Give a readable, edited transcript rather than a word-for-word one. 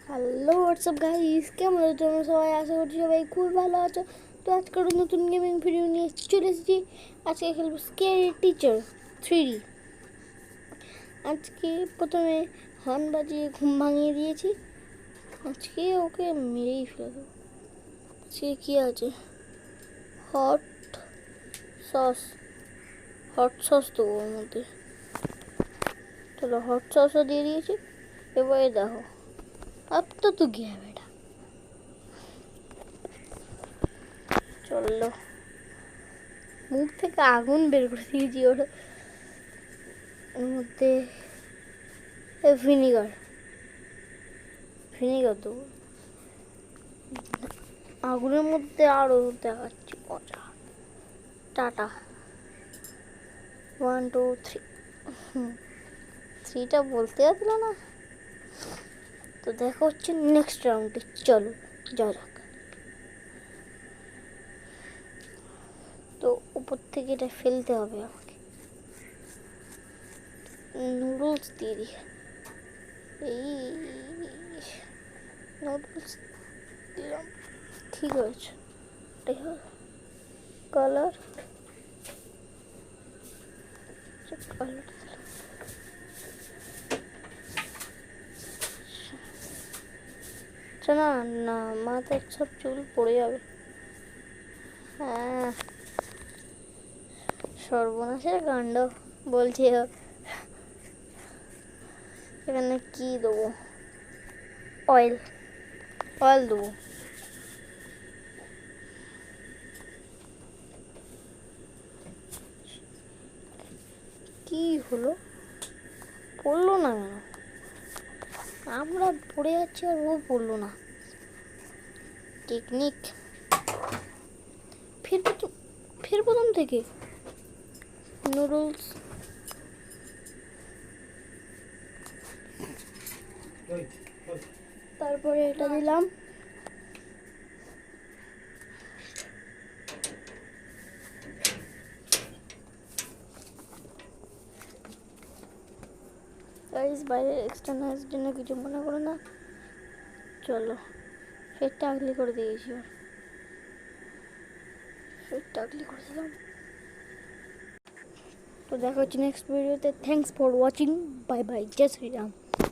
Hello WhatsApp guys, কেমন আছো তোমরা সবাই? আশা করছি সবাই খুব ভালো আছো। তো আজকের নতুন গেমিং ভিডিও নিয়ে চলে এসেছি। আজকে খেলবো স্কেরি টিচার 3D। আজকে প্রথমে হর্ন বাজিয়ে ঘুম ভাঙিয়ে দিয়েছি। আজকে ওকে মেরেই ফেলবো। আজকে কী আছে? হট সস দেবো ওর মধ্যে। চলো, হট সসও দিয়ে দিয়েছি। এবারে দেখো, अब तो गया बेटा। চলো, মুখ থেকে আগুন বের করে দিয়েছি ওর মধ্যে। ভিনিগার দেবো আগুনের মধ্যে, আরও দেখাচ্ছি মজা। টাটা, 1 2 3। থ্রিটা বলতে আসলো না। তো দেখা হচ্ছে নেক্সট রাউন্ডে। চলো যা যাক। তো উপর থেকে এটা ফেলতে হবে আমাকে। নুডলস দিয়ে দিই। এই নুডলস দিলাম, ঠিক আছে। কালার না না, মাথার সব চুল পড়ে যাবে। হ্যাঁ, সর্বনাশের কাণ্ড বলছি। এখানে কি দেবো? অয়েল দেবো। কি হলো? পড়লো না কেন? আমরা পড়ে যাচ্ছি আর ও পড়লো না। টেকনিক। ফের প্রথম থেকে নুডলস। তারপরে এটা দিলাম। গাইস, বাইরে এক্সট্রা নয়েজের জন্য কিছু মনে করো না। চলো, ফেরটা আগলি করে দিয়েছি। ফেরটা আগলি করে দিলাম। তো দেখা হচ্ছে নেক্সট ভিডিওতে। Thanks for watching. Bye bye. জয় শ্রীরাম।